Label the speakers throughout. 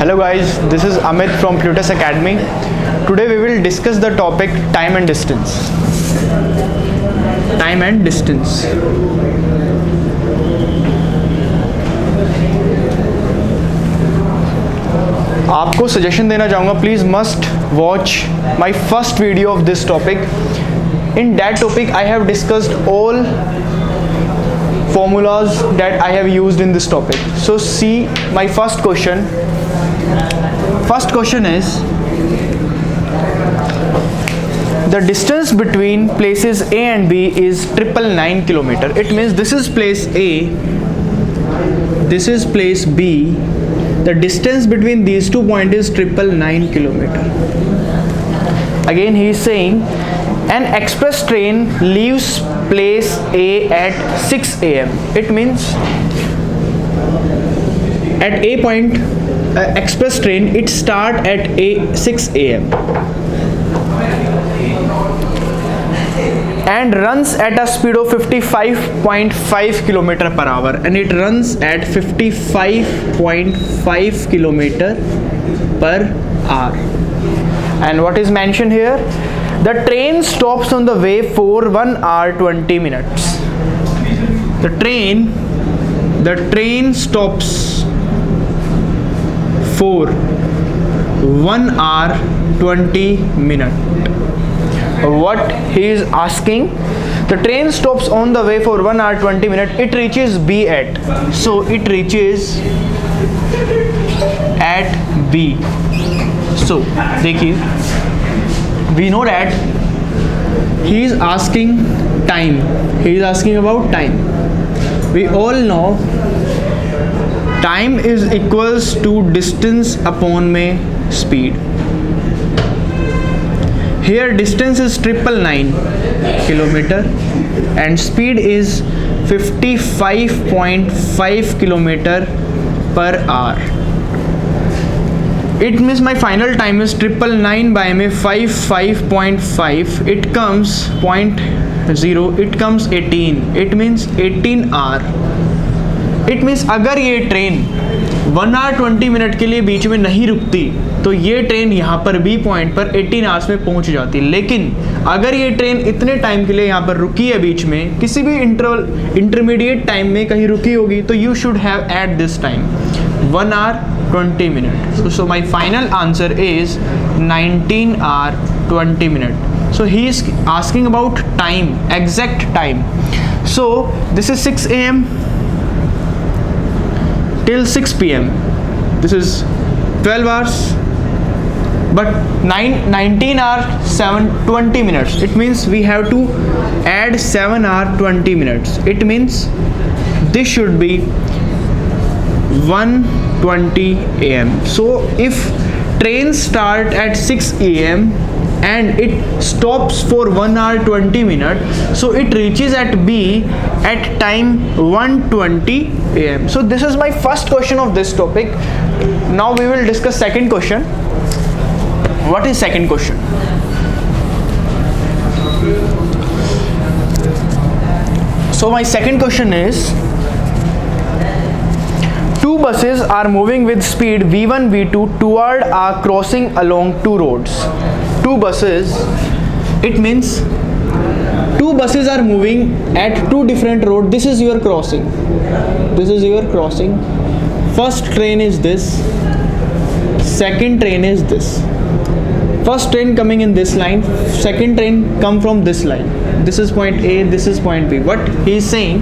Speaker 1: Hello guys, this is Amit from Plutus Academy. Today we will discuss the topic time and distance. Time and distance. आपको suggestion देना चाहूँगा, please must watch my first video of this topic. In that topic I have discussed all formulas that I have used in this topic. So see my first question. First question is, the distance between places A and B is 999 kilometer. It means this is place A, this is place B. The distance between these 2 points is 999 kilometer. Again he is saying an express train leaves place A at 6 a.m. It means at A point express train it start at 6 a.m. and runs at a speed of 55.5 kilometer per hour, and it runs at 55.5 kilometer per hour. And what is mentioned here? The train stops on the way for 1 hour 20 minutes. The train stops for 1 hour 20 minutes. What he is asking, the train stops on the way for 1 hour 20 minutes. It reaches B at, so it reaches at B. So देखिए, we know that he is asking time. He is asking about time. We all know time is equals to distance upon में speed. Here distance is 999 kilometer and speed is 55.5 kilometer per hour. It means my final time is 999 by में 55.5. It comes 0.0. It comes 18. It means 18 hour. It means अगर ये train 1 hour 20 minute के लिए बीच में नहीं रुकती तो ये ट्रेन यहाँ पर बी पॉइंट पर 18 आवर्स में पहुँच जाती. लेकिन अगर ये ट्रेन इतने टाइम के लिए यहाँ पर रुकी है, बीच में किसी भी इंटरमीडिएट टाइम में कहीं रुकी होगी, तो you should have at this time 1 hour 20 minutes. So my final answer is 19 hour 20 minutes. So he is asking about time, exact time. So this is 6 a.m. till 6 p.m. This is 12 hours, but 19 hour 20 minutes. It means we have to add 7 hour 20 minutes. It means this should be 1:20 a.m. So if train start at 6 a.m. and it stops for 1 hour 20 minutes, so it reaches at B at time 1:20 a.m. So this is my first question of this topic. Now we will discuss second question. What is second question? So my second question is, two buses are moving with speed V1 V2 toward a crossing along two roads. Two buses, it means two buses are moving at two different roads. This is your crossing. This is your crossing. First train is this. Second train is this. First train coming in this line. Second train come from this line. This is point A. This is point B. What he is saying?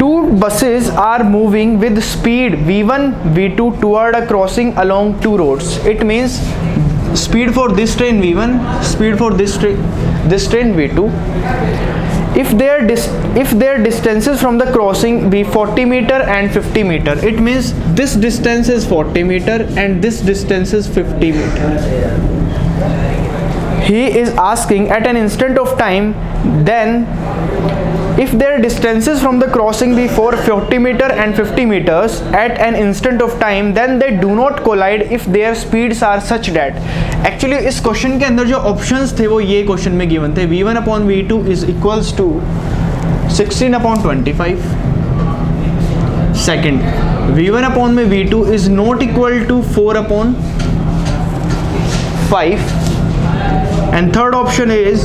Speaker 1: Two buses are moving with speed V1 V2 toward a crossing along two roads. It means speed for this train V1, speed for this train V2. If their distances from the crossing be 40 meter and 50 meter, it means this distance is 40 meter and this distance is 50 meter. He is asking at an instant of time, then if their distances from the crossing be for 40 meter and 50 meters at an instant of time, then they do not collide if their speeds are such that. Actually इस question के अंदर जो options थे वो ये question में given थे. V1/V2 is equals to 16/25. Second, v1 upon में v2 is not equal to 4 upon 5, and third option is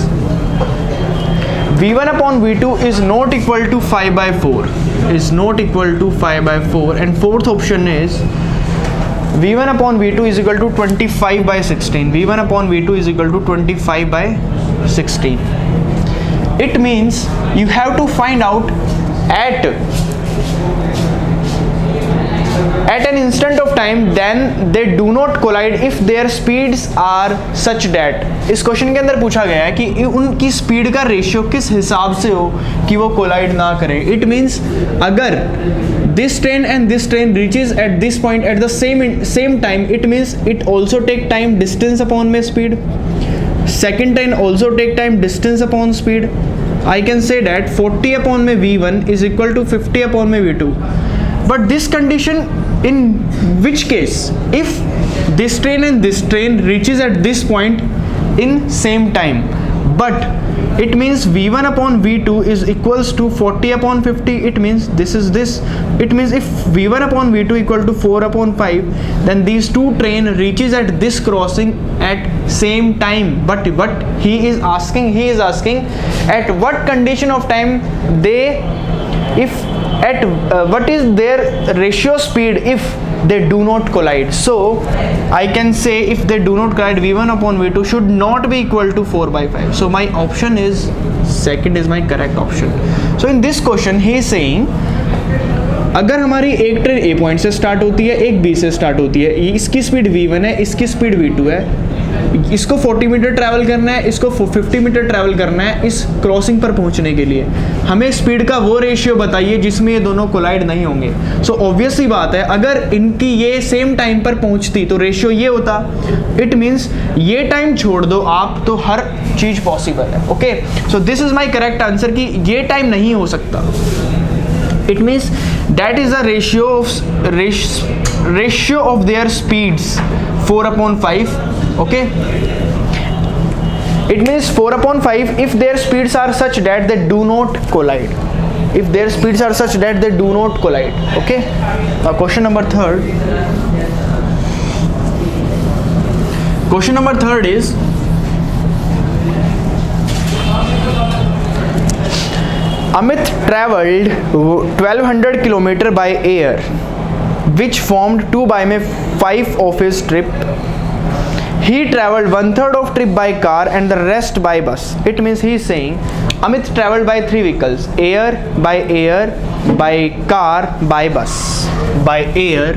Speaker 1: v1 upon v2 is not equal to 5 by 4, is not equal to 5 by 4, and fourth option is v1 upon v2 is equal to 25 by 16, v1 upon v2 is equal to 25 by 16. It means you have to find out at an instant of time then they do not collide if their speeds are such that, इस question के अंदर पूछा गया है कि उनकी speed का ratio किस हिसाब से हो कि वो कोलाइड ना करें. इट मीन्स अगर this train and this train reaches at this point at the same time, it means it also take time distance upon my speed. Second train also take time distance upon speed. I can say that 40 upon my v1 is equal to 50 upon my v2. But this condition, in which case if this train and this train reaches at this point in same time, but it means v1 upon v2 is equals to 40 upon 50. It means this is this. It means if v1 upon v2 equal to 4 upon 5, then these two train reaches at this crossing at same time. But what he is asking at what condition of time they, if at what is their ratio speed if they do not collide. So I can say if they do not collide, v1 upon v2 should not be equal to 4 by 5. So my option is second is my correct option. So in this question he is saying अगर हमारी एक train ए point से start होती है, एक B से start होती है, इसकी स्पीड v1 है, इसकी स्पीड v2 है, इसको 40 मीटर ट्रैवल करना है, इसको 50 मीटर ट्रैवल करना है इस क्रॉसिंग पर पहुंचने के लिए, हमें स्पीड का वो रेशियो बताइए जिसमें ये दोनों कोलाइड नहीं होंगे. सो ऑब्वियस सी बात है अगर इनकी ये सेम टाइम पर पहुंचती तो रेशियो ये होता. इट मीन्स ये टाइम छोड़ दो आप तो हर चीज पॉसिबल है. Okay, so this is my correct answer कि ये टाइम नहीं हो सकता. It means that is the ratio of their speeds 4 upon 5. Okay, it means 4 upon 5 if their speeds are such that they do not collide, if their speeds are such that they do not collide. Okay, now question number third is Amit travelled 1200 km by air, which formed 2 by 5 of his trip. He travelled 1/3 of trip by car and the rest by bus. It means he is saying Amit travelled by 3 vehicles: air, by car, by bus. By air,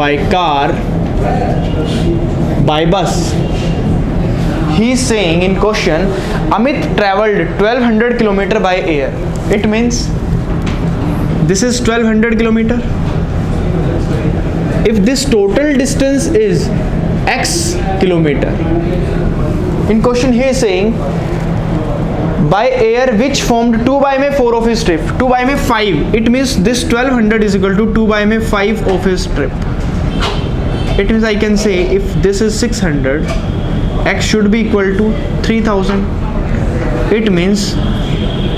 Speaker 1: by car, by bus. He is saying in question Amit travelled 1200 km by air. It means this is 1200 km. If this total distance is x kilometer, in question he is saying by air which formed 2 by 4 of his trip, 2 by 5. It means this 1200 is equal to 2 by 5 of his trip. It means I can say if this is 600, x should be equal to 3000. It means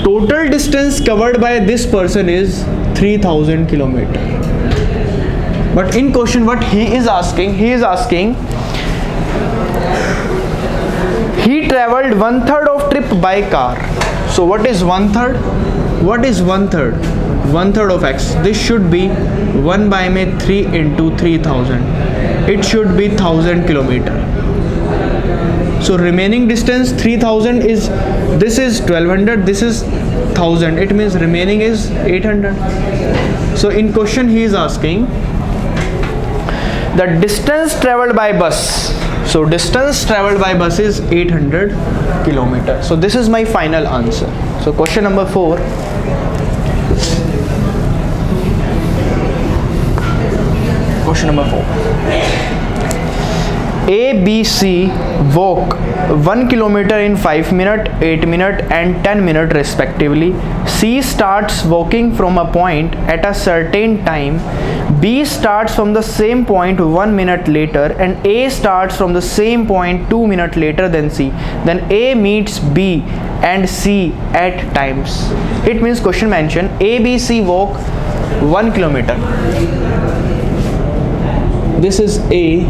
Speaker 1: total distance covered by this person is 3000 km. But in question what he is asking he travelled 1/3 of trip by car. So what is 1/3? What is 1/3? 1/3 of x. This should be 1 by 3 into 3000. It should be 1000 km. So remaining distance 3000 is, this is 1200, this is 1000. It means remaining is 800. So in question he is asking the distance travelled by bus. So distance travelled by bus is 800 km. So this is my final answer. So question number 4. Question number 4. A, B, C walk 1 kilometer in 5 minutes, 8 minutes and 10 minutes respectively. C starts walking from a point at a certain time. B starts from the same point 1 minute later and A starts from the same point 2 minutes later than C. Then A meets B and C at times. It means question mention A, B, C walk 1 kilometer. This is A,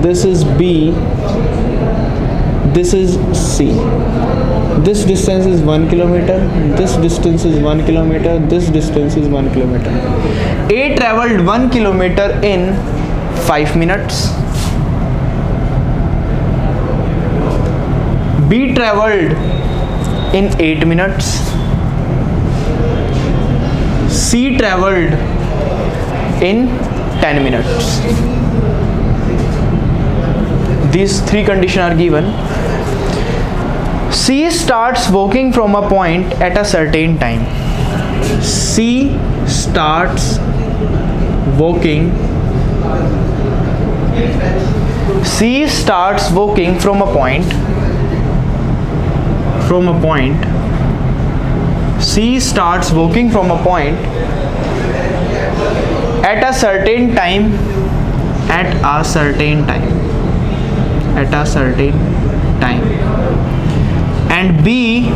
Speaker 1: this is B, this is C. This distance is 1 kilometer, this distance is 1 kilometer, this distance is 1 kilometer. A traveled 1 kilometer in 5 minutes. B traveled in 8 minutes. C traveled in 10 minutes. These three conditions are given. C starts walking from a point at a certain time. C starts walking. C starts walking from a point. C starts walking from a point at a certain time. And B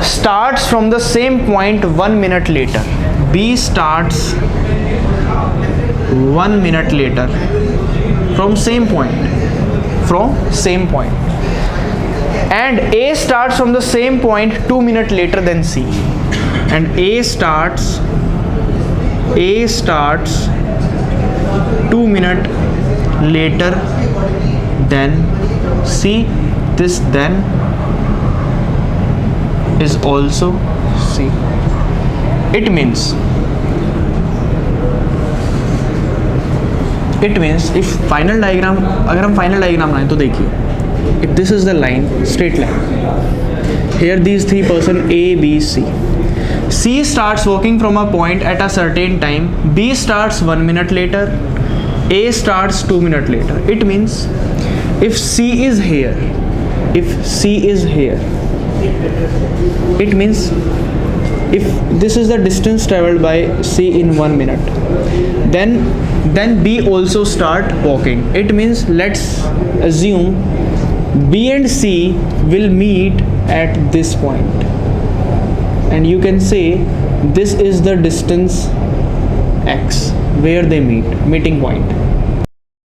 Speaker 1: starts from the same point 1 minute later. B starts 1 minute later from same point. And A starts from the same point 2 minutes later than C. And A starts 2 minutes later than C. This then is also C. It means if final diagram, अगर हम final diagram बनाएं तो देखिए, if this is the line, straight line, here these three person A, B, C. C starts walking from a point at a certain time. B starts 1 minute later. A starts 2 minutes later. It means if C is here, it means if this is the distance traveled by C in 1 minute, then B also start walking. It means let's assume B and C will meet at this point, and you can say this is the distance X where they meeting point.